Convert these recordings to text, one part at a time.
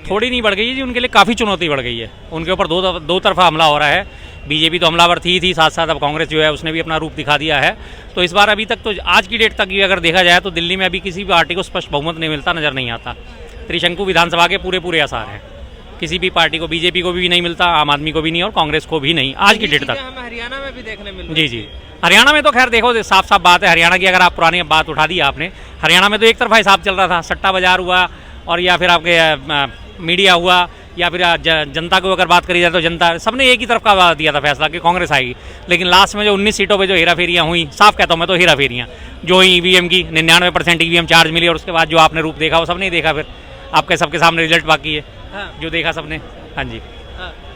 थोड़ी नहीं बढ़ गई है जी, उनके लिए काफ़ी चुनौती बढ़ गई है। उनके ऊपर दो तरफा हमला हो रहा है। बीजेपी तो हमलावर थी, साथ साथ अब कांग्रेस जो है उसने भी अपना रूप दिखा दिया है। तो इस बार अभी तक तो आज की डेट तक भी अगर देखा जाए तो दिल्ली में अभी किसी भी पार्टी को स्पष्ट बहुमत नहीं मिलता, नज़र नहीं आता। त्रिशंकु विधानसभा के पूरे आसार हैं। किसी भी पार्टी को, बीजेपी को भी नहीं मिलता, आम आदमी को भी नहीं और कांग्रेस को भी नहीं आज की डेट तक। हमें हरियाणा में भी देखने मिल जी हरियाणा में तो खैर देखो साफ साफ बात है। हरियाणा की अगर आप पुरानी बात उठा दी आपने, हरियाणा में तो एक तरफा हिसाब चल रहा था, सट्टा बाजार हुआ और या फिर आपके मीडिया हुआ या फिर जनता को अगर बात करी जाए तो जनता सबने एक ही तरफ का दिया था फैसला कि कांग्रेस आएगी। लेकिन लास्ट में जो 19 सीटों पे जो हेरा फेरियाँ हुई, साफ कहता हूँ मैं तो हेरा फेरियाँ जो हुई, ईवीएम की 99% ईवीएम चार्ज मिली और उसके बाद जो आपने रूप देखा वो सबने ही देखा। फिर आपके सबके सामने रिजल्ट बाकी है। हाँ। जो देखा सबने। हाँ जी।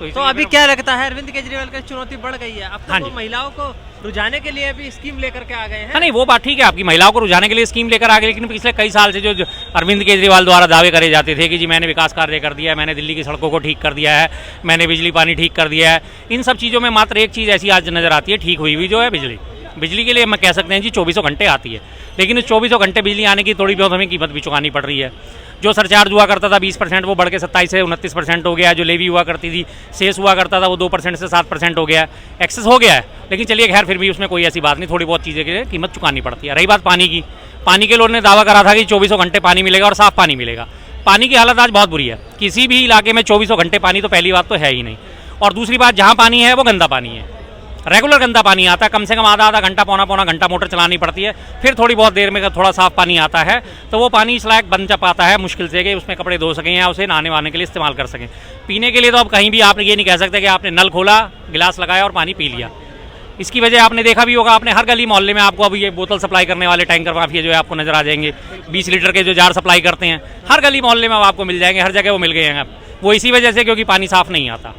तो अभी क्या लगता है अरविंद केजरीवाल की चुनौती बढ़ गई है? अब हाँ तो जी। महिलाओं को रुझाने के लिए भी स्कीम लेकर के आ गए हैं। हाँ नहीं वो बात ठीक है आपकी, महिलाओं को रुझाने के लिए स्कीम लेकर आ गए। लेकिन पिछले कई साल से जो अरविंद केजरीवाल द्वारा दावे करे जाते थे कि जी मैंने विकास कार्य कर दिया है, मैंने दिल्ली की सड़कों को ठीक कर दिया है, मैंने बिजली पानी ठीक कर दिया है, इन सब चीज़ों में मात्र एक चीज़ ऐसी आज नज़र आती है ठीक हुई हुई, जो है बिजली के लिए हम कह सकते हैं जी 24 घंटे आती है। लेकिन उस 24 घंटे बिजली आने की थोड़ी बहुत हमें कीमत भी चुकानी पड़ रही है। जो सरचार्ज हुआ करता था 20% वो बढ़ के 27 से 29% हो गया है। जो लेवी हुआ करती थी, सेस हुआ करता था, वो 2% से 7% हो गया है। एक्सेस हो गया है, लेकिन चलिए खैर फिर भी उसमें कोई ऐसी बात नहीं, थोड़ी बहुत चीज़ें की कीमत चुकानी पड़ती है। रही बात पानी की, पानी के लोगों ने दावा करा था कि 24 घंटे पानी मिलेगा और साफ़ पानी मिलेगा। पानी की हालत आज बहुत बुरी है। किसी भी इलाके में 24 घंटे पानी तो पहली बात तो है ही नहीं, और दूसरी बात जहाँ पानी है वो गंदा पानी है, रेगुलर गंदा पानी आता है। कम से कम आधा घंटा पौना घंटा मोटर चलानी पड़ती है, फिर थोड़ी बहुत देर में थोड़ा साफ पानी आता है। तो वो पानी इस लायक बन जा पाता है मुश्किल से कि उसमें कपड़े धो सकें या उसे नहाने वाने के लिए इस्तेमाल कर सकें। पीने के लिए तो अब कहीं भी आप ये नहीं कह सकते कि आपने नल खोला, गिलास लगाया और पानी पी लिया। इसकी वजह आपने देखा भी होगा, आपने हर गली मोहल्ले में आपको अभी ये बोतल सप्लाई करने वाले टैंकर माफिया जो है आपको नजर आ जाएंगे। 20 लीटर के जो जार सप्लाई करते हैं हर गली मोहल्ले में आपको मिल जाएंगे, हर जगह वो मिल गए हैं। अब वो इसी वजह से क्योंकि पानी साफ नहीं आता।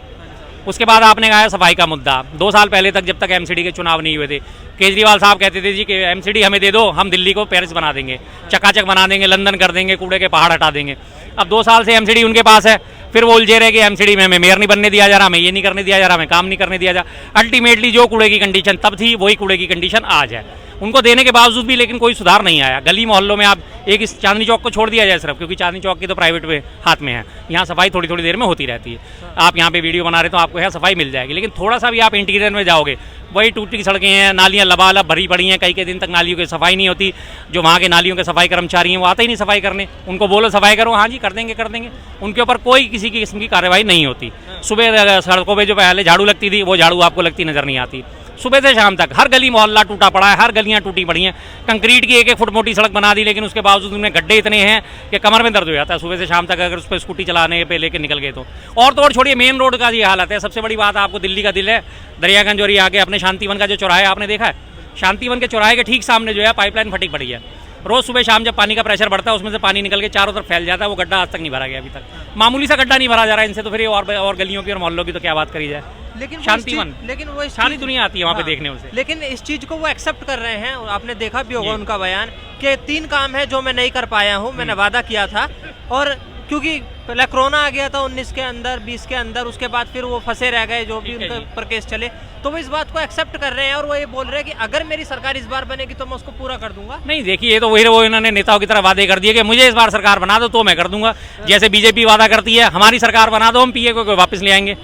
उसके बाद आपने कहा सफाई का मुद्दा। 2 साल पहले तक जब तक एमसीडी के चुनाव नहीं हुए थे, केजरीवाल साहब कहते थे जी कि एमसीडी हमें दे दो, हम दिल्ली को पेरिस बना देंगे, चकाचक बना देंगे, लंदन कर देंगे, कूड़े के पहाड़ हटा देंगे। अब 2 साल से एमसीडी उनके पास है, फिर वो उलझे रहे कि एमसीडी में हमें मेयर नहीं बनने दिया जा रहा, हमें ये नहीं करने दिया जा रहा, हमें काम नहीं करने दिया जा रहा। अल्टीमेटली जो कूड़े की कंडीशन तब थी वही कूड़े की कंडीशन आज है। उनको देने के बावजूद भी लेकिन कोई सुधार नहीं आया। गली मोहल्लों में आप एक इस चांदनी चौक को छोड़ दिया जाए सिर्फ, क्योंकि चांदनी चौक की तो प्राइवेट में हाथ में है, यहाँ सफाई थोड़ी थोड़ी देर में होती रहती है। आप यहाँ पे वीडियो बना रहे तो आपको यहाँ सफाई मिल जाएगी, लेकिन थोड़ा सा भी आप इंटीरियर में जाओगे वही टूटी सड़कें हैं, नालियाँ लबालब भरी पड़ी हैं, कई दिन तक नालियों की सफाई नहीं होती। जो वहाँ के नालियों के सफाई कर्मचारी हैं वो आते ही नहीं सफाई करने, उनको बोलो सफाई करो, हाँ जी कर देंगे, उनके ऊपर कोई किसी की किस्म की कार्रवाई नहीं होती। सुबह सड़कों पर जो पहले झाड़ू लगती थी वो झाड़ू आपको लगती नजर नहीं आती। सुबह से शाम तक हर गली मोहल्ला टूटा पड़ा है, हर गलियां टूटी पड़ी हैं। कंक्रीट की 1-1 फुट मोटी सड़क बना दी, लेकिन उसके बावजूद उनमें गड्ढे इतने हैं कि कमर में दर्द हो जाता है सुबह से शाम तक अगर उस पर स्कूटी चलाने पे लेके निकल गए तो। और तो और छोड़िए मेन रोड का ये हालत है। सबसे बड़ी बात आपको दिल्ली का दिल है, दरियागंज और ये आगे अपने शांतिवन का जो चौराहा है आपने देखा है, शांतिवन के चौराहे के ठीक सामने जो है पाइपलाइन फटी पड़ी है। रोज सुबह शाम जब पानी का प्रेशर बढ़ता है उसमें से पानी निकल के चारों तरफ फैल जाता है। वो गड्ढा आज तक नहीं भरा गया, अभी तक मामूली सा गड्ढा नहीं भरा जा रहा है इनसे, तो फिर और गलियों की और मोहल्लों की तो क्या बात करी जाए। लेकिन शांतिवन, लेकिन वो सारी दुनिया आती है वहाँ पे देखने उसे। लेकिन इस चीज को वो एक्सेप्ट कर रहे हैं। आपने देखा भी होगा उनका बयान कि 3 काम है जो मैं नहीं कर पाया हूँ, मैंने वादा किया था। और क्योंकि पहले कोरोना आ गया था 19 के अंदर, 20 के अंदर, उसके बाद फिर वो फंसे रह गए जो भी उनके पर केस चले, तो वो इस बात को एक्सेप्ट कर रहे हैं और वो ये बोल रहे हैं कि अगर मेरी सरकार इस बार बनेगी तो मैं उसको पूरा कर दूंगा। नहीं देखिए, ये तो वही वो इन्होंने नेताओं की तरह वादे कर दिए कि मुझे इस बार सरकार बना दो तो मैं कर दूंगा। जैसे बीजेपी वादा करती है हमारी सरकार बना दो हम पीए को वापस ले आएंगे।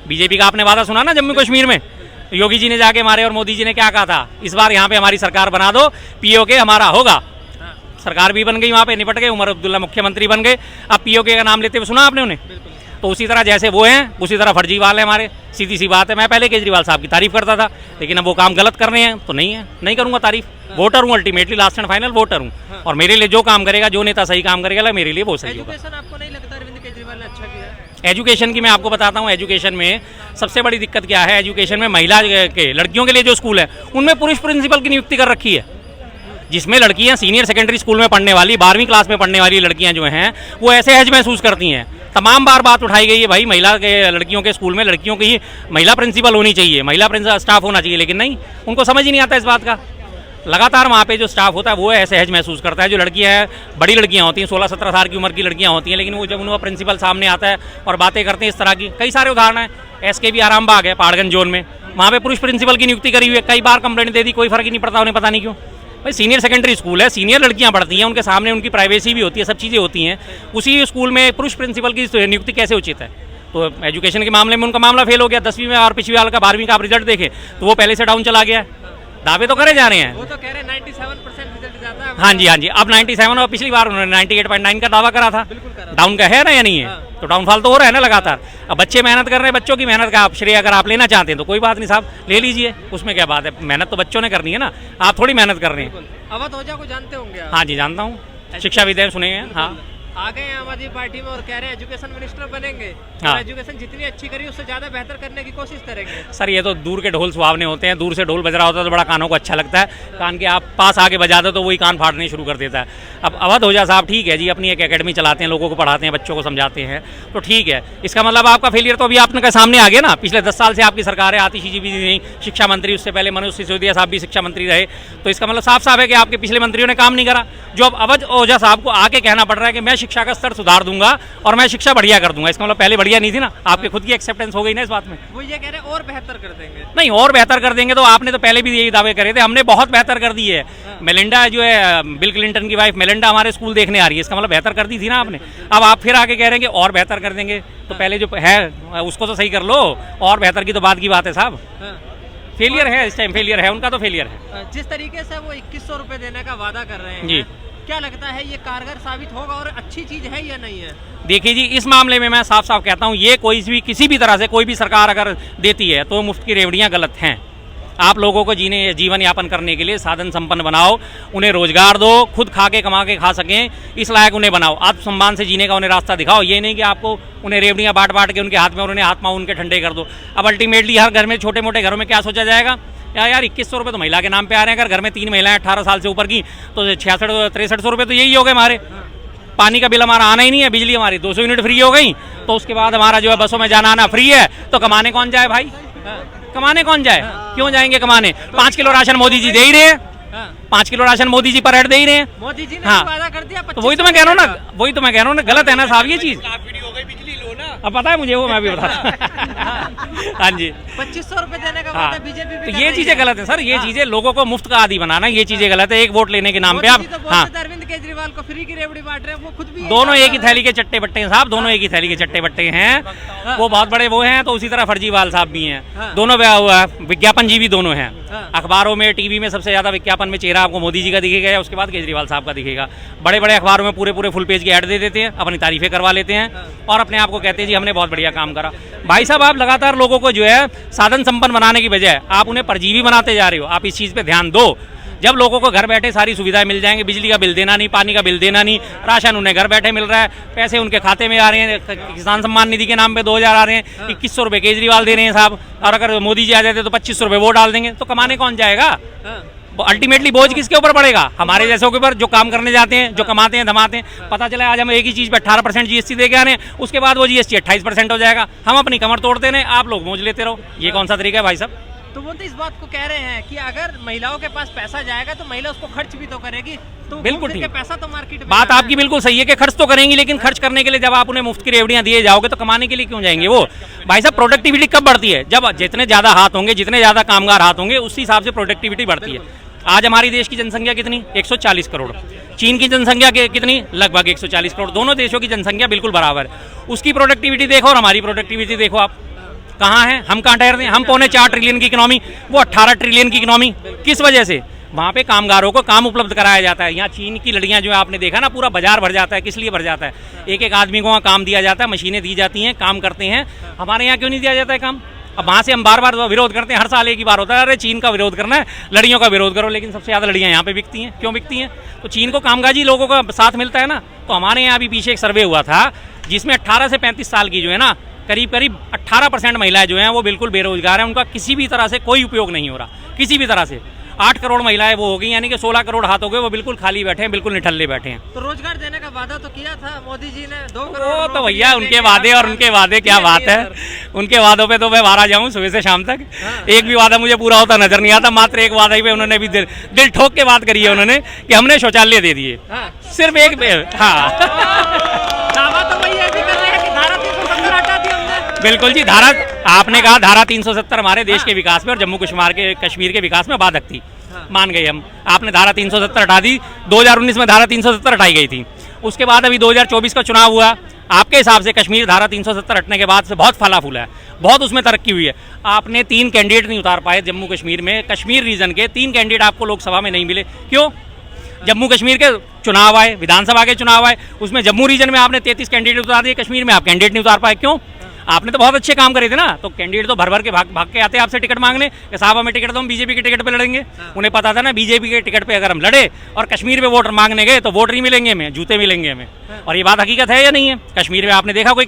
बीजेपी का आपने वादा सुना ना जम्मू कश्मीर में, योगी जी ने जाके मारे और मोदी जी ने क्या कहा था, इस बार यहाँ पे हमारी सरकार बना दो, पीओके हमारा होगा। सरकार भी बन गई, वहाँ पे निपट गए, उमर अब्दुल्ला मुख्यमंत्री बन गए। अब पीओके का नाम लेते हुए सुना आपने उन्हें? तो उसी तरह जैसे वो हैं उसी तरह फर्जीवाल है हमारे। सीधी सी बात है, मैं पहले केजरीवाल साहब की तारीफ करता था, लेकिन अब वो काम गलत कर रहे हैं तो नहीं करूँगा तारीफ। वोटर हूँ, ultimately last and final voter हूँ, और मेरे लिए जो काम करेगा, जो नेता सही काम करेगा मेरे लिए वो सही होगा। एजुकेशन आपको नहीं लगता अरविंद केजरीवाल ने अच्छा किया? एजुकेशन की मैं आपको बताता हूँ। एजुकेशन में सबसे बड़ी दिक्कत क्या है, एजुकेशन में महिला के लड़कियों के लिए जो स्कूल है उनमें पुरुष प्रिंसिपल की नियुक्ति कर रखी है, जिसमें लड़कियां सीनियर सेकेंडरी स्कूल में पढ़ने वाली 12वीं क्लास में पढ़ने वाली लड़कियां जो हैं वो ऐसे हज महसूस करती हैं। तमाम बार बात उठाई गई है भाई महिला के लड़कियों के स्कूल में लड़कियों की महिला प्रिंसिपल होनी चाहिए, महिला स्टाफ होना चाहिए, लेकिन नहीं, उनको समझ ही नहीं आता इस बात का। लगातार वहाँ पे जो स्टाफ होता है वो ऐसे हज महसूस करता है। जो लड़कियाँ हैं, बड़ी लड़कियाँ होती हैं, 16-17 साल की उम्र की लड़कियाँ होती हैं, लेकिन वो जब उनका प्रिंसिपल सामने आता है और बातें करते हैं इस तरह की, कई सारे उदाहरण हैं। SKB आरामबाग है पहाड़गंज जोन में, वहाँ पे पुरुष प्रिंसिपल की नियुक्ति करी हुई है, कई बार कंप्लेंट दे दी, कोई फर्क ही नहीं पड़ता उन्हें, पता नहीं क्यों। भाई सीनियर सेकेंडरी स्कूल है, सीनियर लड़कियां पढ़ती हैं, उनके सामने उनकी प्राइवेसी भी होती है, सब चीज़ें होती हैं। उसी स्कूल में पुरुष प्रिंसिपल की नियुक्ति कैसे उचित है? तो एजुकेशन के मामले में उनका मामला फेल हो गया। 10वीं में और पिछली वाले का 12वीं का आप रिजल्ट देखें तो वो पहले से डाउन चला गया। दावे तो करे जा रहे हैं, वो तो कह रहे हैं 97% रिजल्ट जाता है। हाँ जी हाँ जी, अब 97 और पिछली बार उन्होंने 98.9 का दावा करा था। डाउन का है ना या नहीं है? तो डाउनफॉल तो हो रहा है ना लगातार। अब बच्चे मेहनत कर रहे हैं, बच्चों की मेहनत का आप श्रेय अगर आप लेना चाहते हैं तो कोई बात नहीं साहब, ले लीजिए, उसमें क्या बात है। मेहनत तो बच्चों ने करनी है ना, आप थोड़ी मेहनत कर रहे हैं। अवध ओझा को जानते होंगे आप? हाँ जी जानता हूँ, शिक्षा विधेयक सुने हैं। हाँ आ गए हैं आम आदमी पार्टी में और कह रहे हैं एजुकेशन मिनिस्टर बनेंगे। हाँ। और एजुकेशन जितनी अच्छी करी उससे ज्यादा बेहतर करने की कोशिश करेंगे। सर ये तो दूर के ढोल सुहावने होते हैं, दूर से ढोल बज रहा होता है तो बड़ा कानों को अच्छा लगता है, कान के आप पास आके बजा दो तो वही कान फाड़ने शुरू कर देता है। अब अवध ओझा साहब ठीक है जी, अपनी एक एकेडमी चलाते हैं, लोगों को पढ़ाते हैं, बच्चों को समझाते हैं, तो ठीक है। इसका मतलब आपका फेलियर तो अभी आपने सामने आ गया ना। पिछले 10 साल से आपकी सरकार है, आतिशी जी भी नहीं शिक्षा मंत्री, उससे पहले मनोज सिसोदिया साहब भी शिक्षा मंत्री रहे, तो इसका मतलब साफ साफ है कि आपके पिछले मंत्रियों ने काम नहीं करा। जो अब अवध ओझा साहब को आके कहना पड़ रहा है कि मैं शिक्षा का स्तर सुधार दूंगा और मैं शिक्षा बढ़िया कर दूंगा, इसका मतलब पहले बढ़िया नहीं थी ना, आपके खुद की एक्सेप्टेंस हो गई ना इस बात में। वो ये कह रहे हैं और बेहतर कर देंगे। नहीं, और बेहतर कर देंगे तो आपने तो पहले भी यही दावे करे थे, हमने बहुत बेहतर कर दी है। मेलिंडा जो है, बिल क्लिंटन की वाइफ मेलिंडा हमारे स्कूल देखने आ रही है, इसका मतलब बेहतर कर दी थी ना आपने। अब आप फिर आके कह रहे हैं कि और बेहतर कर देंगे, तो पहले जो है उसको तो सही कर लो, और बेहतर की तो बात की बात है साहब। फेलियर है, इस टाइम फेलियर है, उनका तो फेलियर है। जिस तरीके से वो 2100 रुपए देने का वादा कर रहे हैं जी, क्या लगता है ये कारगर साबित होगा और अच्छी चीज है या नहीं है? देखिए जी, इस मामले में मैं साफ साफ कहता हूँ, ये कोई भी किसी भी तरह से कोई भी सरकार अगर देती है तो मुफ्त की रेवड़ियाँ गलत हैं। आप लोगों को जीवन यापन करने के लिए साधन संपन्न बनाओ, उन्हें रोजगार दो, खुद खा के कमा के खा सकें, इस लायक उन्हें बनाओ, आत्मसम्मान से जीने का उन्हें रास्ता दिखाओ। ये नहीं कि आपको उन्हें रेवड़ियाँ बांट बांट के उनके हाथ में और उन्हें हाथ पाँव उनके ठंडे कर दो। अब अल्टीमेटली हर घर में, छोटे मोटे घरों में क्या सोचा जाएगा, यार 2100 रुपये तो महिला के नाम पे आ रहे हैं, अगर घर में 3 महिलाएं 18 साल से ऊपर की तो 66-6300 रुपये तो यही हो गए हमारे। पानी का बिल हमारा आना ही नहीं है, बिजली हमारी 200 यूनिट फ्री हो गई, तो उसके बाद हमारा जो है बसों में जाना आना फ्री है, तो कमाने कौन जाए भाई? कमाने कौन जाए? क्यों जाएंगे कमाने? 5 किलो राशन मोदी जी दे ही रहे हैं, 5 किलो राशन मोदी जी पर हेड दे ही रहे हैं। मोदी जी ने हाँ, वादा कर दिया। तो वही तो मैं कह रहा हूँ ना, वही तो मैं कह रहा हूँ ना, गलत है ना साहब ये चीज़। अब पता है मुझे, वो मैं भी बता हाँ जी, 2500 रुपए देने का हाँ, वादा बीजेपी भी तो कर ये रही चीजें है। गलत है सर, ये हाँ। चीजें लोगों को मुफ्त का आदी बनाना, ये चीजें गलत है। एक वोट लेने के नाम पे मोदी आप, जी तो हाँ, बोलते थे अरविंद केजरीवाल को फ्री की रेवड़ी बांट रहे हैं, वो खुद भी दोनों एक ही थैली के चट्टे बट्टे हैं साहब, दोनों एक ही थैली के चट्टे बट्टे हैं। वो बहुत बड़े वो हैं, तो उसी तरह फर्जीवाल साहब भी हैं, दोनों विज्ञापन जीवी दोनों हैं। अखबारों में, टीवी में सबसे ज्यादा विज्ञापन में चेहरा आपको मोदी जी का दिखेगा, उसके बाद केजरीवाल साहब का दिखेगा। बड़े बड़े अखबारों में पूरे पूरे फुल पेज की ऐड दे देते हैं, अपनी तारीफें करवा लेते हैं और अपने आप को कहते हैं जी हमने बहुत बढ़िया काम करा। भाई साहब, आप लगातार लोगों को जो है साधन संपन्न बनाने की बजाय आप उन्हें परजीवी बनाते जा रहे हो। आप इस चीज़ पे ध्यान दो। जब लोगों को घर बैठे सारी सुविधाएं मिल जाएंगी, बिजली का बिल देना नहीं, पानी का बिल देना नहीं, राशन उन्हें घर बैठे मिल रहा है, पैसे उनके खाते में आ रहे हैं, किसान सम्मान निधि के नाम पे 2000 आ रहे हैं, 2100 रुपये केजरीवाल दे रहे हैं साहब, और अगर मोदी जी आ जाते तो 2500 रुपये वो डाल देंगे, तो कमाने कौन जाएगा? अल्टीमेटली बोझ किसके ऊपर पड़ेगा? हमारे जैसों के ऊपर, जो काम करने जाते हैं, जो कमाते हैं, धमाते हैं। पता चला आज हम एक ही चीज़ पे 18% GST दे के आ रहे हैं, उसके बाद वो GST 28% हो जाएगा, हम अपनी कमर तोड़ते रहे, आप लोग मौज लेते रहो। ये कौन सा तरीका है भाई साहब? तो वो तो इस बात को कह रहे हैं कि अगर महिलाओं के पास पैसा जाएगा तो महिला उसको खर्च भी तो करेगी, तो बिल्कुल ठीक ठीक, पैसा तो मार्केट में बात आपकी बिल्कुल सही है कि खर्च तो करेंगी, लेकिन खर्च करने के लिए जब आप उन्हें मुफ्त की रेवड़ियां दिए जाओगे तो कमाने के लिए क्यों जाएंगे वो? भाई साहब, प्रोडक्टिविटी कब बढ़ती है? जब जितने ज़्यादा हाथ होंगे, जितने ज़्यादा कामगार हाथ होंगे, उसी हिसाब से प्रोडक्टिविटी बढ़ती है। आज हमारी देश की जनसंख्या कितनी? 140 करोड़। चीन की जनसंख्या कितनी? लगभग 140 करोड़। दोनों देशों की जनसंख्या बिल्कुल बराबर है। उसकी प्रोडक्टिविटी देखो और हमारी प्रोडक्टिविटी देखो, आप कहाँ हैं? हम कहाँ ठहरते हैं? हम 4.25 ट्रिलियन की इकोनॉमी, वो 18 ट्रिलियन की इकोनॉमी। किस वजह से? वहाँ पे कामगारों को काम उपलब्ध कराया जाता है। यहाँ चीन की लड़कियाँ जो है, आपने देखा ना, पूरा बाजार भर जाता है। किस लिए भर जाता है? एक एक आदमी को वहाँ काम दिया जाता है, मशीनें दी जाती हैं, काम करते हैं। हमारे यहाँ क्यों नहीं दिया जाता है काम? अब वहाँ से हम बार बार विरोध करते हैं, हर साल एक ही बार होता है, अरे चीन का विरोध करना है, लड़ियों का विरोध करो, लेकिन सबसे ज़्यादा लड़ियाँ यहाँ पे बिकती हैं। क्यों बिकती हैं? तो चीन को कामकाजी लोगों का साथ मिलता है ना। तो हमारे यहाँ भी पीछे एक सर्वे हुआ था, जिसमें 18 से 35 साल की जो है ना, करीब करीब 18% महिलाएं जो हैं वो बिल्कुल बेरोजगार हैं, उनका किसी भी तरह से कोई उपयोग नहीं हो रहा, किसी भी तरह से। 8 करोड़ महिलाएं वो हो गई, यानी कि 16 करोड़ हाथ हो गए, वो बिल्कुल खाली बैठे हैं, बिल्कुल निठल्ले बैठे हैं। तो रोजगार देने का वादा तो किया था मोदी जी ने, 2 करोड़। वो तो भैया उनके वादे, और उनके वादे क्या बात है, उनके वादों पे तो मैं मारा जाऊं सुबह से शाम तक, एक भी वादा मुझे पूरा होता नजर नहीं आता। मात्र एक वादा ही पे उन्होंने भी दिल ठोक के बात करी है उन्होंने, कि हमने शौचालय दे दिए, सिर्फ एक। हाँ, दावा तो वही है भी कर रहे हैं कि धारा 370 हटा दी हमने। बिल्कुल जी, धारा आपने कहा धारा 370 हमारे देश के विकास में और जम्मू कश्मीर के विकास में बाधक थी, मान गए हम। आपने धारा 370 हटा दी, 2019 में धारा 370 हटाई गई थी। उसके बाद अभी 2024 का चुनाव हुआ, आपके हिसाब से कश्मीर धारा 370 हटने के बाद से बहुत फला फूला है, बहुत उसमें तरक्की हुई है। आपने 3 कैंडिडेट नहीं उतार पाए जम्मू कश्मीर में, कश्मीर रीजन के 3 कैंडिडेट आपको लोकसभा में नहीं मिले, क्यों? जम्मू कश्मीर के चुनाव आए, विधानसभा के चुनाव आए, उसमें जम्मू रीजन में आपने 33 कैंडिडेट उतार दिए, कश्मीर में आप कैंडिडेट नहीं उतार पाए, क्यों? आपने तो बहुत अच्छे काम करे थे ना, तो कैंडिडेट तो भर भर के भाग के आते आपसे टिकट मांगने कि साहब हमें टिकट दो, हम बीजेपी के टिकट पे लड़ेंगे। उन्हें पता था ना बीजेपी के टिकट पे अगर हम लड़े और कश्मीर में वोट मांगने गए तो वोट नहीं मिलेंगे हमें, जूते मिलेंगे हमें। और ये बात हकीकत है या नहीं है? कश्मीर में आपने देखा कोई